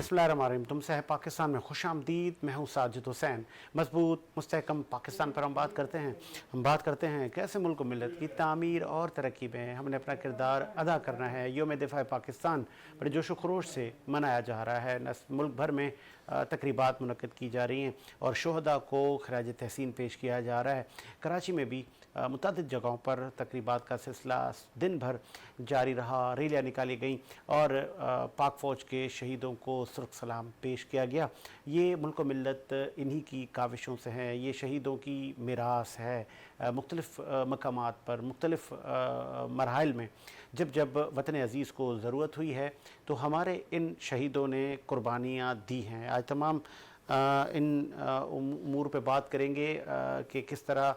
बिस्मिल्लाहिर्रहमानिर्रहीम। तुमसे है पाकिस्तान में खुश आमदीद। मैं हूँ साजिद हुसैन। मजबूत मुस्तहकम पाकिस्तान पर हम बात करते हैं कैसे मुल्क व मिलत की तामीर और तरक्की में हमने अपना किरदार अदा करना है। योम दिफा पाकिस्तान बड़े जोश व खरोश से मनाया जा रहा है। मुल्क भर में तकरीबात मुनक्किद की जा रही हैं और शोहदा को खराज तहसीन पेश किया जा रहा है। कराची में भी मुतअद्दिद जगहों पर तकरीबात का सिलसिला दिन भर जारी रहा। रैलियाँ निकाली गईं और पाक फ़ौज के शहीदों को सुर्ख सलाम पेश किया गया। ये मुल्क व मिल्लत इन्हीं की काविशों से हैं। ये शहीदों की मीरास है। मुख्तलिफ़ मकामात पर मुख्तलिफ़ मरहाइल में जब जब वतन अज़ीज़ को ज़रूरत हुई है तो हमारे इन शहीदों ने कुर्बानियाँ दी हैं। आज तमाम इन उमूर पे बात करेंगे कि किस तरह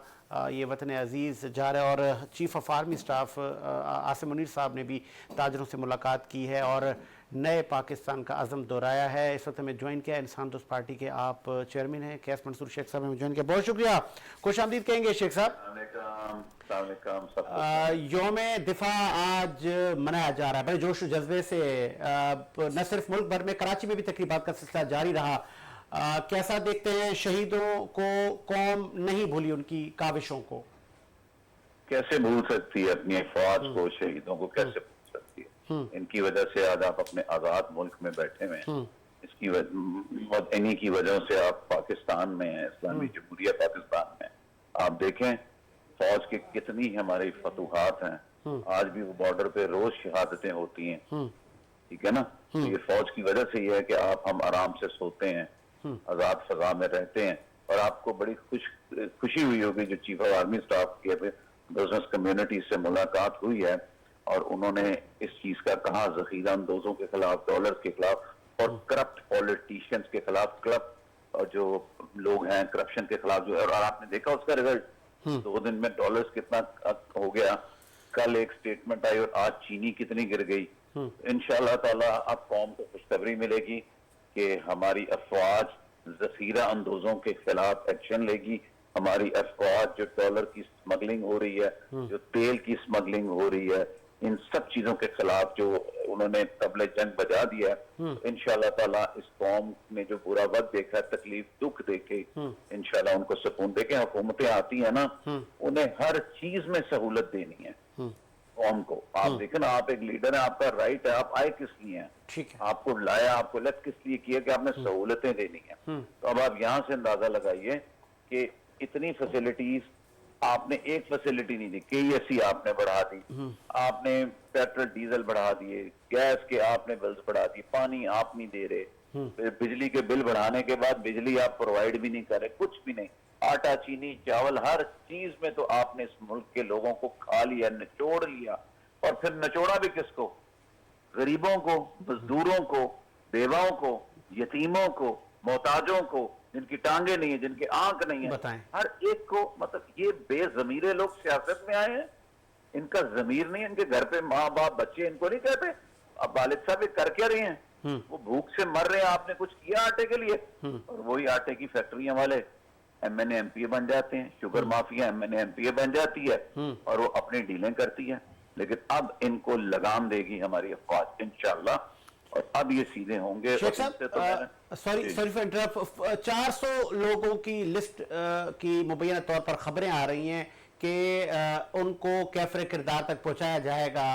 ये वतन अज़ीज़ जा रहा है। और chief of army staff Asim Munir साहब ने भी ताजरों से मुलाकात की है और नए पाकिस्तान का अज़म दोहराया है। इस वक्त हमें ज्वाइन किया इंसान दोस्त पार्टी के आप चेयरमैन हैं कैस मंसूर शेख साहब, हमें ज्वाइन किया, बहुत शुक्रिया। खुश आमदीद कहेंगे शेख साहब। योम दिफा आज मनाया जा रहा है बड़े जोश जज्बे से। न सिर्फ मुल्क भर में, कराची में भी तकरीबात का सिलसिला जारी रहा। कैसा देखते हैं शहीदों को? कौम नहीं भूली उनकी काविशों को। कैसे भूल सकती है अपनी फौज को, शहीदों को कैसे भूल सकती है। इनकी वजह से आज आप अपने आजाद मुल्क में बैठे हुए हैं। इन्हीं की वजह से आप पाकिस्तान में हैं, इस्लामी जमहूरिया पाकिस्तान में। आप देखें फौज के कितनी हमारी फतूहात हैं। आज भी वो बॉर्डर पे रोज शहादतें होती हैं, ठीक है ना। तो ये फौज की वजह से ये है कि आप हम आराम से सोते हैं, आजाद फजा में रहते हैं। और आपको बड़ी खुशी हुई होगी जो चीफ ऑफ आर्मी स्टाफ के बिजनेस कम्युनिटी से मुलाकात हुई है और उन्होंने इस चीज का कहा, जखीरा अंदोजों के खिलाफ, डॉलर्स के खिलाफ और करप्ट पॉलिटिशियंस के खिलाफ, और जो लोग हैं करप्शन के खिलाफ जो है। और आपने देखा उसका रिजल्ट 2 दिन में डॉलर्स कितना हो गया। कल एक स्टेटमेंट आई और आज चीनी कितनी गिर गई। इंशाअल्लाह ताला अब कौम को खुशखबरी मिलेगी कि हमारी अफवाज जखीरा अंदोजों के खिलाफ एक्शन लेगी। हमारी अफवाज जो डॉलर की स्मगलिंग हो रही है, जो तेल की स्मगलिंग हो रही है, इन सब चीजों के खिलाफ जो उन्होंने तबले जंग बजा दिया है। इंशाअल्लाह ताला इस कौम ने जो बुरा वक्त देखा, तकलीफ दुख देखे, इंशाअल्लाह उनको सुकून देके। हुकूमतें आती है ना, उन्हें हर चीज में सहूलत देनी है कौम को। आप देखें ना, आप एक लीडर है, आपका राइट है, आप आए किस लिए हैं, ठीक है, आपको लाया, आपको इलेक्ट किस लिए किया कि आपने सहूलतें देनी है। तो अब आप यहाँ से अंदाजा लगाइए कि इतनी फैसिलिटीज आपने एक फैसिलिटी नहीं दी, KESC आपने बढ़ा दी, आपने पेट्रोल डीजल बढ़ा दिए, गैस के आपने बिल्स बढ़ा दिए, पानी आप नहीं दे रहे, फिर बिजली के बिल बढ़ाने के बाद बिजली आप प्रोवाइड भी नहीं कर रहे, कुछ भी नहीं। आटा चीनी चावल हर चीज में तो आपने इस मुल्क के लोगों को खा लिया, निचोड़ लिया। और फिर निचोड़ा भी किसको? गरीबों को, मजदूरों को, बेवाओं को, यतीमों को, मोहताजों को, जिनकी टांगे नहीं है, जिनकी आंख नहीं है, बताएं। हर एक को। मतलब ये बेजमीरे लोग सियासत में आए हैं, इनका जमीर नहीं है। इनके घर पे माँ बाप बच्चे इनको नहीं कहते अब वालिद साहब ये कर क्या रहे हैं, वो भूख से मर रहे हैं, आपने कुछ किया आटे के लिए? और वही आटे की फैक्ट्रियां वाले MNA MPA बन जाते हैं, शुगर माफिया MNA MPA बन जाती है और वो अपनी डीलिंग करती है। लेकिन अब इनको लगाम देगी हमारी अफवाज इंशाअल्लाह, और अब ये सीधे होंगे। शेख साहब, सॉरी फॉर इंटरप्ट, 400 लोगों की लिस्ट की मुबैना तौर पर खबरें आ रही हैं कि उनको कैफरे किरदार तक पहुंचाया जाएगा।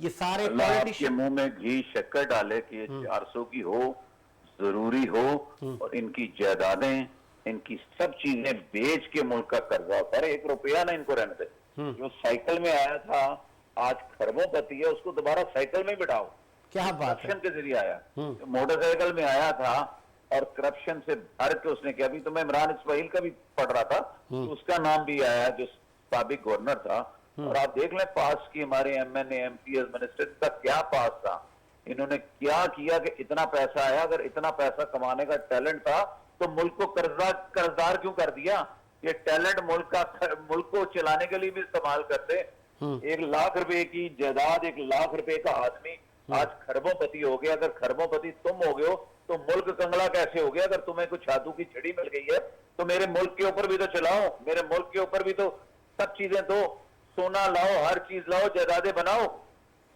ये सारे आपके मुंह में घी शक्कर डाले कि ये 400 की हो, जरूरी हो, और इनकी जायदादें, इनकी सब चीजें बेच के मुल्क का कर्जा उतार। 1 रुपया ना इनको रहने दे। जो साइकिल में आया था आज खरबों पति है, उसको दोबारा साइकिल में बिठाओ। क्या बात है। करप्शन के जरिए आया, मोटरसाइकिल में आया था और करप्शन से भर के उसने किया। अभी तो मैं इमरान इस्माइल का भी पढ़ रहा था, तो उसका नाम भी आया जो साबिक गवर्नर था। और आप देख लें पास की हमारे MNA MPS मिनिस्टर का क्या पास था, इन्होंने क्या किया कि इतना पैसा आया। अगर इतना पैसा कमाने का टैलेंट था तो मुल्क को कर्जदार क्यों कर दिया? ये टैलेंट मुल्क को चलाने के लिए भी इस्तेमाल करते। 1 लाख रुपए की जायदाद, 1 लाख रुपए का आदमी आज खरबोपति हो गया। अगर खरबोपति तुम हो गए हो तो मुल्क कंगला कैसे हो गया? अगर तुम्हें कुछ जादू की छड़ी मिल गई है तो मेरे मुल्क के ऊपर भी तो चलाओ, मेरे मुल्क के ऊपर भी तो सब चीजें दो, सोना लाओ, हर चीज लाओ, जायदादें बनाओ।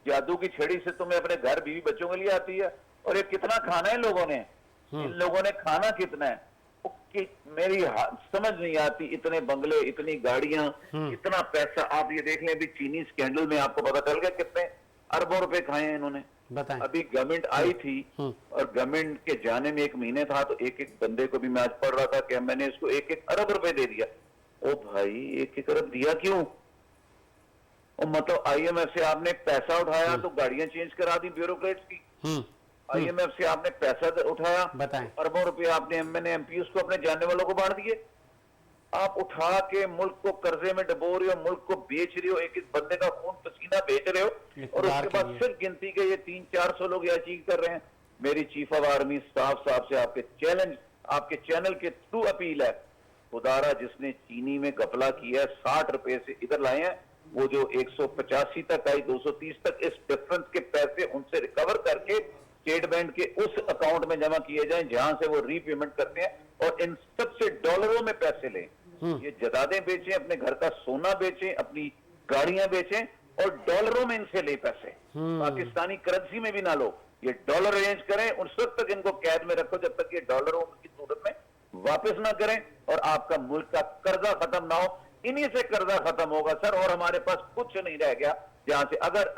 जादू की छड़ी से तुम्हें अपने घर बीवी बच्चों के लिए आती है। और ये कितना खाना है लोगों ने, इन लोगों ने खाना कितना है, कि मेरी समझ नहीं आती। इतने बंगले, इतनी गाड़ियां, इतना पैसा। आप ये देख लें, अभी चीनी स्कैंडल में आपको पता चल गया कितने अरबों रुपए खाए हैं इन्होंने। बताएं। अभी गवर्नमेंट आई थी और गवर्नमेंट के जाने में 1 महीने था, तो एक एक बंदे को भी मैं आज पढ़ रहा था कि मैंने इसको 1-1 अरब रुपए दे दिया। ओ भाई, 1-1 अरब दिया क्यों? और मतलब IMF से आपने पैसा उठाया तो गाड़ियां चेंज करा दी ब्यूरोक्रेट्स की। IMF से आपने पैसा उठाया, बताएं। अरबों रुपए आपने MNA MPs को अपने जानने वालों को बांट दिए। आप उठा के मुल्क को कर्जे में डबो रहे हो, मुल्क को बेच रहे हो, एक एक बंदे का खून पसीना बेच रहे हो, और उसके बाद फिर गिनती के ये 300-400 लोग ये अचीव कर रहे हैं। मेरी चीफ ऑफ आर्मी स्टाफ साहब से आपके चैनल के थ्रू अपील है, खुदारा जिसने चीनी में घपला किया है 60 रुपए से इधर लाए हैं, वो जो 185 तक आई, 230 तक, इस डिफरेंस के पैसे उनसे रिकवर करके स्टेट बैंक के उस अकाउंट में जमा किए जाएं जहां से वो रीपेमेंट करते हैं, और इन सबसे डॉलरों में पैसे लें। ये जदादें बेचें, अपने घर का सोना बेचें, अपनी गाड़ियां बेचें, और डॉलरों में इनसे ले पैसे, पाकिस्तानी करेंसी में भी ना लो। ये डॉलर अरेंज करें, उस वक्त तक इनको कैद में रखो जब तक ये डॉलरों की सूरत में वापस ना करें, और आपका मुल्क का कर्जा खत्म ना हो। इन्हीं से कर्जा खत्म होगा सर, और हमारे पास कुछ नहीं रह गया। जहां से अगर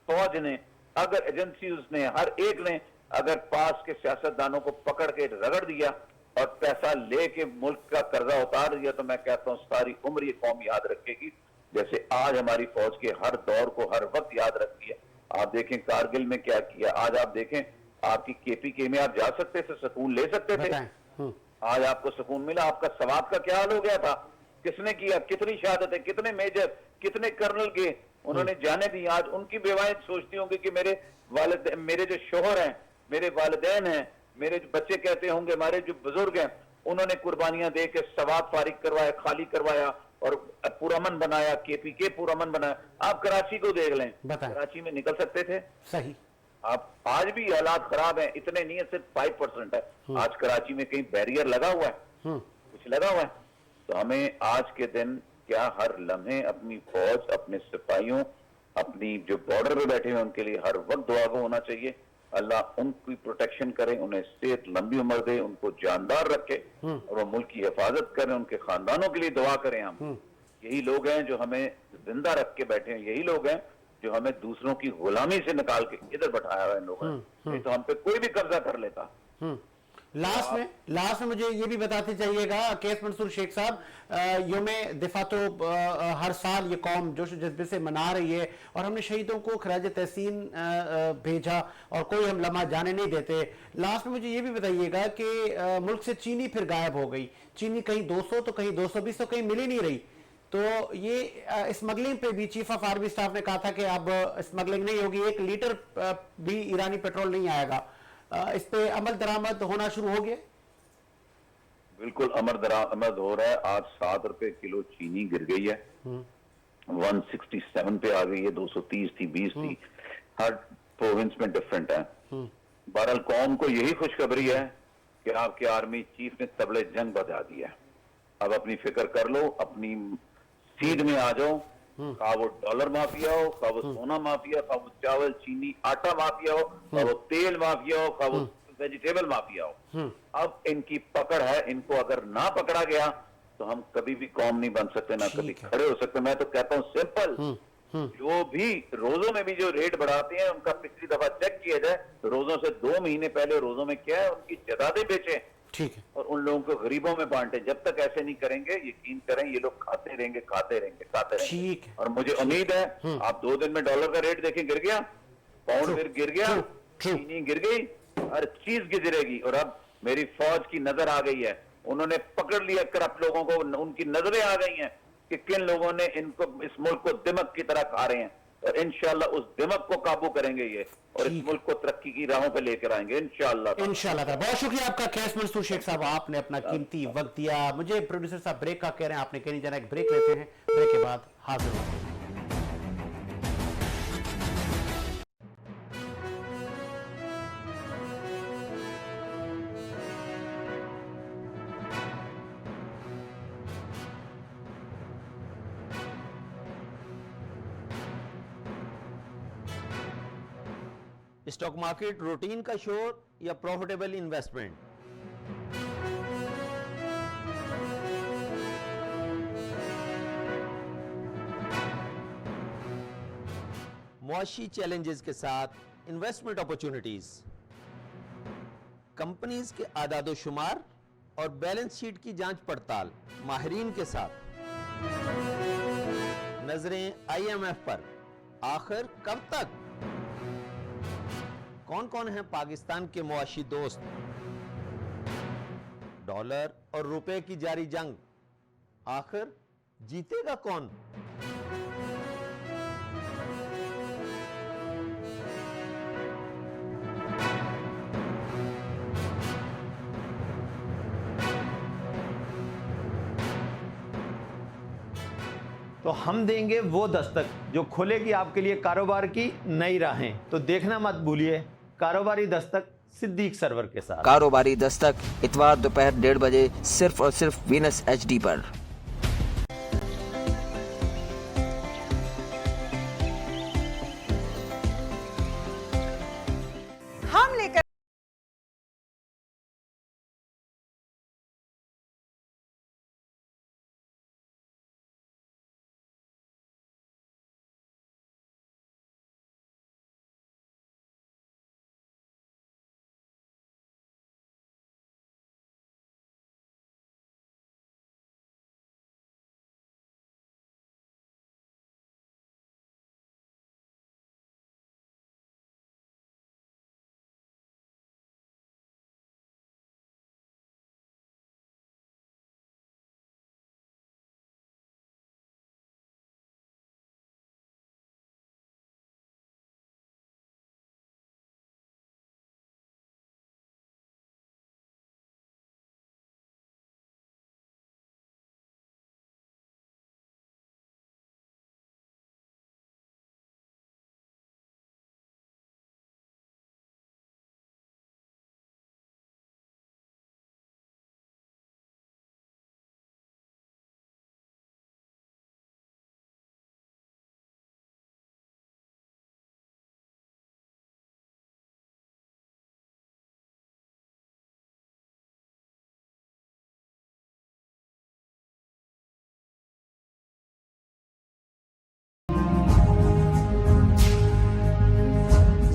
फौज ने, अगर एजेंसीज ने, हर एक ने अगर पास के सियासतदानों को पकड़ के रगड़ दिया और पैसा लेके मुल्क का कर्जा उतार दिया, तो मैं कहता हूं सारी उम्र ये कौम याद रखेगी, जैसे आज हमारी फौज के हर दौर को हर वक्त याद रखती है। आप देखें कारगिल में क्या किया, आज आप देखें आपकी KPK में आप जा सकते थे, सुकून ले सकते थे, आज आपको सुकून मिला। आपका सवाब का क्या हाल हो गया था? किसने किया? कितनी शहादतें, कितने मेजर, कितने कर्नल के उन्होंने जाने दी। आज उनकी बेवाएं सोचती होंगी कि मेरे जो शोहर हैं, मेरे वालिदैन हैं, मेरे जो बच्चे कहते होंगे, हमारे जो बुजुर्ग हैं, उन्होंने कुर्बानियां दे के सवाब फारिग करवाया, खाली करवाया और पुरअमन बनाया, KPK पुरअमन बनाया। आप कराची को देख लें, कराची में निकल सकते थे? सही। आप आज भी हालात खराब हैं, इतने नहीं है, सिर्फ 5% है। आज कराची में कहीं बैरियर लगा हुआ है, कुछ लगा हुआ है? तो हमें आज के दिन क्या हर लम्हे अपनी फौज, अपने सिपाहियों, अपनी जो बॉर्डर पे बैठे हैं उनके लिए हर वक्त दुआ को होना चाहिए। अल्लाह उनकी प्रोटेक्शन करे, उन्हें सेहत, लंबी उम्र दे, उनको जानदार रखे, और वो मुल्क की हिफाजत करें, उनके खानदानों के लिए दुआ करें। हम यही लोग हैं जो हमें जिंदा रख के बैठे हैं, यही लोग हैं जो हमें दूसरों की गुलामी से निकाल के इधर बैठाया हुआ है इन लोगों ने। नहीं तो हम पे कोई भी कब्जा कर लेता। लास्ट में मुझे ये भी बताते चाहिएगा केस मंसूर शेख साहब, यौम दिफा तो हर साल ये कौम जोश जज्बे से मना रही है, और हमने शहीदों को खराज तहसीन भेजा और कोई हम लम्हा जाने नहीं देते। लास्ट में मुझे ये भी बताइएगा कि मुल्क से चीनी फिर गायब हो गई, चीनी कहीं 200 तो कहीं 220 तो कहीं मिल ही नहीं रही। तो ये स्मगलिंग पे भी चीफ ऑफ आर्मी स्टाफ ने कहा था कि अब स्मगलिंग नहीं होगी, 1 लीटर भी ईरानी पेट्रोल नहीं आएगा। इस पे अमल दरामद होना शुरू हो गया? बिल्कुल अमल दरामद हो रहा है। आज 7 रुपए किलो चीनी गिर गई है, 167 पे आ गई है, 230 थी, 20 थी, हर प्रोविंस में डिफरेंट है। बहरहाल कौम को यही खुशखबरी है कि आपके आर्मी चीफ ने तबले जंग बजा दिया है। अब अपनी फिक्र कर लो, अपनी सीध में आ जाओ, खा वो डॉलर माफिया हो, खा वो सोना माफिया, खा वो चावल चीनी आटा माफिया हो, खा वो तेल माफिया हो, खा वो वेजिटेबल माफिया हो। अब इनकी पकड़ है, इनको अगर ना पकड़ा गया तो हम कभी भी कौम नहीं बन सकते, ना कभी खड़े हो सकते। मैं तो कहता हूँ सिंपल, जो भी रोजों में भी जो रेट बढ़ाते हैं उनका पिछली दफा चेक किया जाए, रोजों से 2 महीने पहले रोजों में क्या है, उनकी जदादें बेचे, ठीक है, और उन लोगों को गरीबों में बांटे। जब तक ऐसे नहीं करेंगे, यकीन करें ये लोग खाते रहेंगे, खाते रहेंगे, खाते रहेंगे। ठीक है। और मुझे उम्मीद है आप 2 दिन में डॉलर का रेट देखें, गिर गया, पाउंड फिर गिर गया, चीनी गिर गई, हर चीज गिरेगी। और अब मेरी फौज की नजर आ गई है, उन्होंने पकड़ लिया करप्ट लोगों को, उनकी नजरें आ गई हैं कि किन लोगों ने इनको, इस मुल्क को दिमक की तरह खा रहे हैं, और इंशाल्लाह उस दिमक को काबू करेंगे ये, और इस मुल्क को तरक्की की राहों पे लेकर आएंगे इंशाल्लाह। बहुत शुक्रिया आपका केस मंसूर शेख साहब, आपने अपना कीमती वक्त दिया। मुझे प्रोड्यूसर साहब ब्रेक का कह रहे हैं, आपने कहीं जाना, एक ब्रेक लेते हैं, ब्रेक के बाद हाजिर होते हैं। اسٹاک مارکیٹ روٹین کا شو یا پروفیٹیبل انویسٹمنٹ؟ معاشی چیلنجز کے ساتھ انویسٹمنٹ اپورچونٹیز، کمپنیز کے اعداد و شمار اور بیلنس شیٹ کی جانچ پڑتال ماہرین کے ساتھ، نظریں IMF پر، آخر کب تک؟ کون کون ہیں پاکستان کے معاشی دوست؟ ڈالر اور روپے کی جاری جنگ، آخر جیتے گا کون؟ تو ہم دیں گے وہ دستک جو کھولے گی آپ کے لیے کاروبار کی نئی راہیں۔ تو دیکھنا مت بھولیے کاروباری دستک صدیق سرور کے ساتھ۔ کاروباری دستک اتوار دوپہر 1:30 بجے صرف اور صرف وینس HD پر۔ ہم لے کر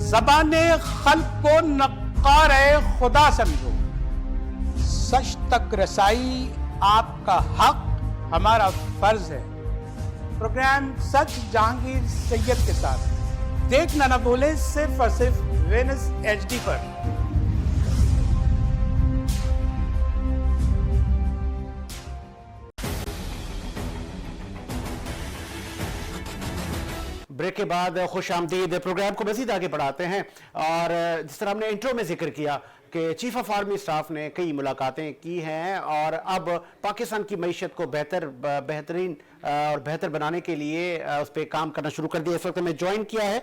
زبان خلق کو نقار خدا سمجھو، سچ تک رسائی آپ کا حق ہمارا فرض ہے۔ پروگرام سچ جہانگیر سید کے ساتھ دیکھنا نہ بھولیں، صرف اور صرف وینس HD پر۔ بریک کے بعد خوش آمدید، پروگرام کو مزید آگے بڑھاتے ہیں، اور جس طرح ہم نے انٹرو میں ذکر کیا کہ چیف آف آرمی اسٹاف نے کئی ملاقاتیں کی ہیں، اور اب پاکستان کی معیشت کو بہترین اور بہتر بنانے کے لیے اس پہ کام کرنا شروع کر دیا۔ اس وقت میں جوائن کیا ہے،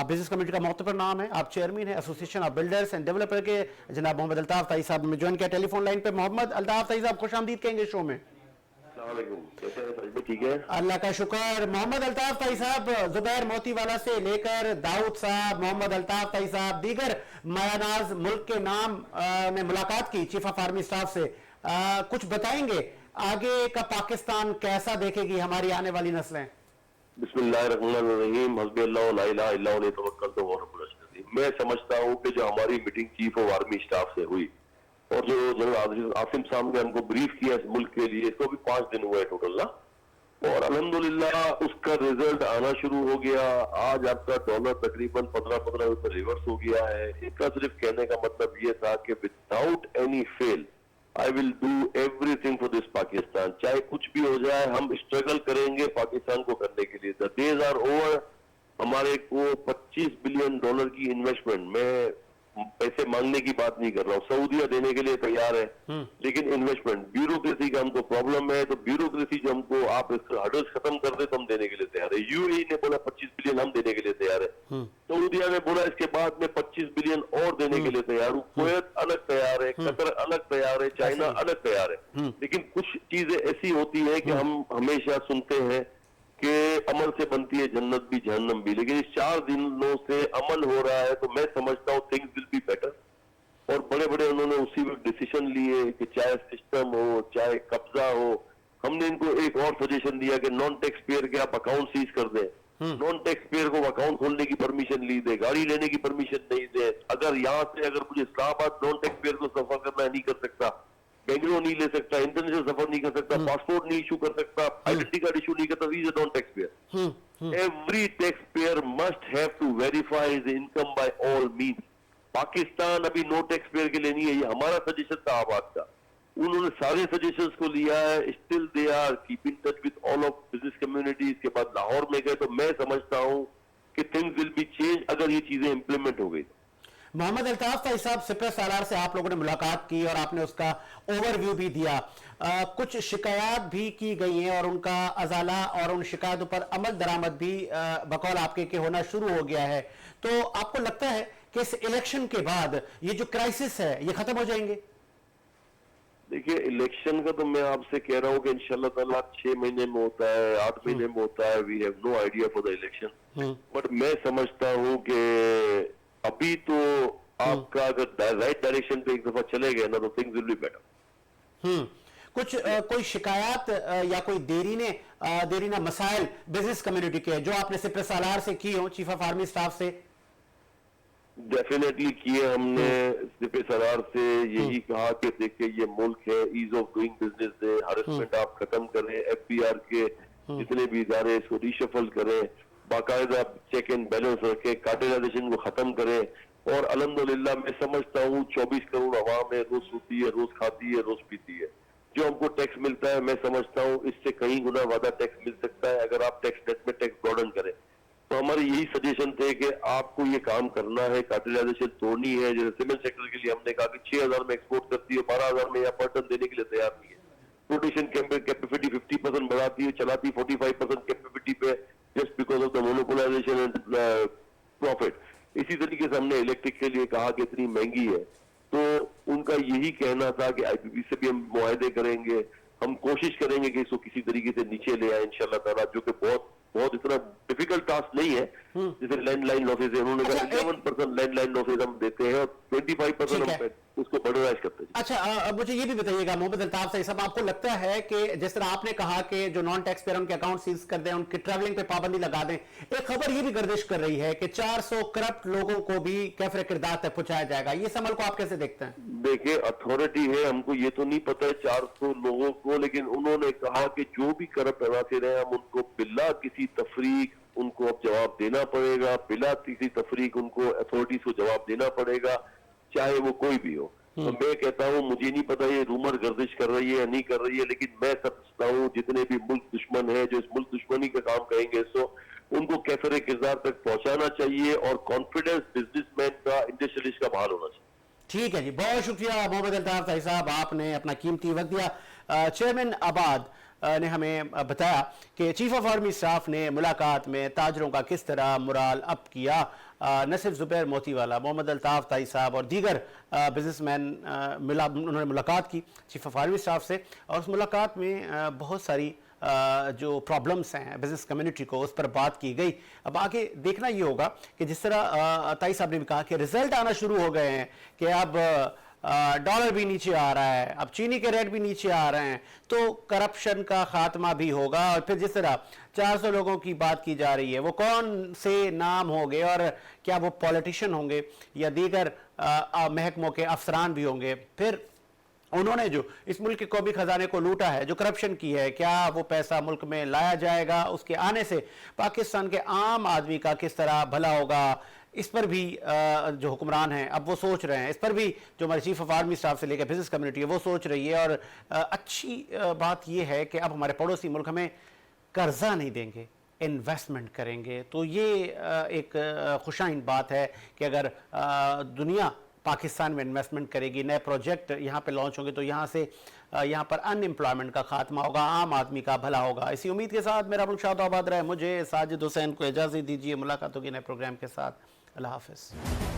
بزنس کمیٹی کا معتبر نام ہے، آپ چیئرمین ہیں association of builders and developer کے، جناب محمد الطاف طائی صاحب میں جوائن کیا ٹیلی فون لائن پہ۔ محمد الطاف طائی صاحب خوش آمدید کہیں گے شو میں۔ السلام علیکم، کیسے ہیں؟ ٹھیک ہے، اللہ کا شکر۔ محمد الطاف طائی صاحب، زبیر موتی والا سے لے کر داؤد صاحب، محمد الطاف طائی صاحب، دیگر مایہ ناز ملک کے نام نے ملاقات کی چیف آف آرمی اسٹاف سے، کچھ بتائیں گے آگے کا پاکستان کیسا دیکھے گی ہماری آنے والی نسلیں؟ بسم اللہ الرحمن الرحیم، حسبی اللہ لا الہ الا ہوا علیہ توکلت وهو رب العرش العظیم۔ میں سمجھتا ہوں کہ جو ہماری meeting chief of army staff سے ہوئی اور جو جنرل عاصم صاحب نے ہم کو بریف کیا اس ملک کے لیے، اس کو بھی 5 دن ہوئے ٹوٹل نا، اور الحمدللہ اس کا ریزلٹ آنا شروع ہو گیا۔ آج آپ کا ڈالر تقریباً 15 روپے ریورس ہو گیا ہے۔ اس کا صرف کہنے کا مطلب یہ تھا کہ without any fail I will do everything for this Pakistan, چاہے کچھ بھی ہو جائے ہم اسٹرگل کریں گے پاکستان کو کرنے کے لیے۔ The days are over۔ ہمارے کو $25 بلین کی انویسٹمنٹ، میں پیسے مانگنے کی بات نہیں کر رہا ہوں، سعودیہ دینے کے لیے تیار ہے، لیکن انویسٹمنٹ بیوروکریسی کا ہم کو پرابلم ہے، تو بیوروکریسی جو ہم کو آپ ہرڈلز ختم کر دے تو ہم دینے کے لیے تیار ہے۔ UAE نے بولا 25 بلین ہم دینے کے لیے تیار ہے، سعودیہ نے بولا اس کے بعد میں 25 بلین اور دینے کے لیے تیار ہوں، کویت الگ تیار ہے، قطر الگ تیار ہے، چائنا الگ تیار ہے۔ لیکن کچھ چیزیں ایسی ہوتی ہیں کہ ہم ہمیشہ سنتے ہیں کہ عمل سے بنتی ہے جنت بھی جہنم بھی, لیکن اس 4 دنوں سے عمل ہو رہا ہے تو میں سمجھتا ہوں تھنگز ول بی بیٹر. اور بڑے بڑے انہوں نے اسی وقت ڈیسیشن لیے کہ چاہے سسٹم ہو چاہے قبضہ ہو. ہم نے ان کو ایک اور سجیشن دیا کہ نان ٹیکس پیئر کے آپ اکاؤنٹ سیز کر دیں. نان ٹیکس پیئر کو اکاؤنٹ کھولنے کی پرمیشن لی دے, گاڑی لینے کی پرمیشن نہیں دے. اگر یہاں سے اگر مجھے اسلام آباد نان ٹیکس پیئر کو سفر کرنا نہیں کر سکتا, بنگلور نہیں لے سکتا, انٹرنیشنل سفر نہیں کر سکتا, پاسپورٹ نہیں ایشو کر سکتا, آئیڈینٹی کارڈ ایشو نہیں کرتا, he is a non taxpayer. Every taxpayer must have to verify his income by all means. Pakistan ابھی نو ٹیکس پیئر کے لیے نہیں ہے, یہ ہمارا سجیشن تھا آباد کا. انہوں نے سارے سجیشنز کو لیا ہے. Still they are keep in touch with all of business community. اس کے بعد لاہور میں گئے تو میں سمجھتا ہوں کہ تھنگز ول بی چینج اگر یہ چیزیں امپلیمنٹ ہو گئی. محمد الطاف طائی صاحب, سپرہ سالار سے آپ لوگوں نے ملاقات کی اور آپ نے اس کا اوور ویو بھی دیا. کچھ شکایات بھی کی گئی ہیں اور ان کا ازالہ اور ان شکایتوں پر عمل درآمد بھی بقول آپ کے ہونا شروع ہو گیا ہے. تو آپ کو لگتا ہے کہ اس الیکشن کے بعد یہ جو کرائسس ہے یہ ختم ہو جائیں گے؟ دیکھیے الیکشن کا تو میں آپ سے کہہ رہا ہوں کہ انشاءاللہ تعالیٰ 6 مہینے میں ہوتا ہے, 8 مہینے میں ہوتا ہے. We have no idea for the election, but میں سمجھتا ہوں کہ ابھی تو آپ کا اگر رائٹ ڈائریکشن پہ ایک دفعہ چلے گئے نا تو تھنگز ول بی بیٹر. کچھ کوئی شکایات یا کوئی دیرینہ مسائل بزنس کمیونٹی کے جو آپ نے سپرہ سالار سے کی ہوں, چیف آف آرمی سٹاف سے؟ ڈیفینیٹلی کیے ہم نے. سپرہ سالار سے یہی کہا کہ دیکھیں یہ ملک ہے, ایز آف ڈوئنگ بزنس ہے, ہراسمنٹ آپ ختم کریں, ایف بی آر کے جتنے بھی ادارے اس کو ریشفل کریں, باقاعدہ چیک اینڈ بیلنس رکھیں, کارٹلائزیشن کو ختم کریں. اور الحمدللہ میں سمجھتا ہوں 24 کروڑ عوام ہے, روز سوتی ہے, روز کھاتی ہے, روز پیتی ہے. جو ہم کو ٹیکس ملتا ہے میں سمجھتا ہوں اس سے کہیں گنا زیادہ ٹیکس مل سکتا ہے اگر آپ ٹیکس نیٹ میں ٹیکس برڈن کریں. تو ہمارے یہی سجیشن تھے کہ آپ کو یہ کام کرنا ہے, کارٹلائزیشن توڑنی ہے. جیسے سیمنٹ سیکٹر کے لیے ہم نے کہا کہ 6,000 میں ایکسپورٹ کرتی ہے, 12,000 میں یا پر ٹن دینے کے لیے تیار نہیں ہے. روٹیشن کیپیسٹی 50% بڑھاتی ہے, چلاتی 45% کیپیسٹی پہ, just because of the monopolization and profit. اسی طریقے سے ہم نے الیکٹرک کے لیے کہا کہ اتنی مہنگی ہے, تو ان کا یہی کہنا تھا کہ آئی پی پی سے بھی ہم معاہدے کریں گے, ہم کوشش کریں گے کہ اس کو کسی طریقے سے نیچے لے آئیں انشاءاللہ تعالیٰ, جو کہ بہت اتنا ڈیفیکلٹ ٹاسک نہیں ہے. جیسے لینڈ لائن لاسز ہے, انہوں نے کہا 11% لینڈ لائن لاسز ہم دیتے ہیں اور 25% ہم اس کو بڑھرائش کرتے ہیں. اچھا, اب مجھے یہ بھی بتائیے گا محمد الطاف طائی صاحب, آپ کو لگتا ہے کہ جس طرح آپ نے کہا کہ جو نان ٹیکس پیئر ان کے اکاؤنٹ سیز کر دیں, ان کی ٹریولنگ پہ پابندی لگا دیں, ایک خبر یہ بھی گردش کر رہی ہے کہ 400 کرپٹ لوگوں کو بھی کیفر کردار تک پہنچایا جائے گا. یہ اس عمل کو آپ کیسے دیکھتے ہیں؟ دیکھیں اتھارٹی ہے, ہم کو یہ تو نہیں پتا ہے 400 لوگوں کو, لیکن انہوں نے کہا کہ جو بھی کرپٹ عناصر ہیں ہم ان کو بلا کسی تفریق ان کو اب جواب دینا پڑے گا, بلا کسی تفریق ان کو اتھارٹیز کو جواب دینا پڑے گا, چاہے وہ کوئی بھی ہو. تو میں کہتا ہوں مجھے نہیں پتا یہ رومر گردش کر رہی ہے یا نہیں کر رہی ہے, لیکن میں سمجھتا ہوں جتنے بھی ملک دشمن ہیں جو اس ملک دشمنی کا کام کہیں گے سو ان کو کیفر کردار تک پہنچانا چاہیے اور کانفیڈنس بزنس مین کا, انڈسٹریلسٹ کا بحال ہونا چاہیے. ٹھیک ہے جی, بہت شکریہ محمد الطاف طائی صاحب, آپ نے اپنا قیمتی وقت دیا. چیئرمین آباد نے ہمیں بتایا کہ چیف آف آرمی اسٹاف نے ملاقات میں تاجروں کا کس طرح مرال اپ کیا. نہ صرف زبیر موتی والا, محمد الطاف طائی صاحب اور دیگر بزنس مین انہوں نے ملاقات کی چیف آف آرمی اسٹاف سے, اور اس ملاقات میں بہت ساری جو پرابلمس ہیں بزنس کمیونٹی کو اس پر بات کی گئی. اب آگے دیکھنا یہ ہوگا کہ جس طرح طائی صاحب نے بھی کہا کہ رزلٹ آنا شروع ہو گئے ہیں, کہ اب ڈالر بھی نیچے آ رہا ہے, اب چینی کے ریٹ بھی نیچے آ رہے ہیں, تو کرپشن کا خاتمہ بھی ہوگا. اور پھر جس طرح 400 لوگوں کی بات کی جا رہی ہے, وہ کون سے نام ہوں گے, اور کیا وہ پولیٹیشین ہوں گے یا دیگر محکموں کے افسران بھی ہوں گے. پھر انہوں نے جو اس ملک کے قومی خزانے کو لوٹا ہے, جو کرپشن کی ہے, کیا وہ پیسہ ملک میں لایا جائے گا, اس کے آنے سے پاکستان کے عام آدمی کا کس طرح بھلا ہوگا, اس پر بھی جو حکمران ہیں اب وہ سوچ رہے ہیں. اس پر بھی جو ہمارے چیف آف آرمی اسٹاف سے لے کے بزنس کمیونٹی ہے وہ سوچ رہی ہے. اور اچھی بات یہ ہے کہ اب ہمارے پڑوسی ملک ہمیں قرضہ نہیں دیں گے, انویسٹمنٹ کریں گے. تو یہ ایک خوشائن بات ہے کہ اگر دنیا پاکستان میں انویسٹمنٹ کرے گی, نئے پروجیکٹ یہاں پہ لانچ ہوں گے, تو یہاں پر ان امپلائمنٹ کا خاتمہ ہوگا, عام آدمی کا بھلا ہوگا. اسی امید کے ساتھ میرا ملک شاد و آباد رہے. مجھے ساجد حسین کو اجازت دیجیے, ملاقاتوں کے نئے پروگرام کے ساتھ. اللہ حافظ.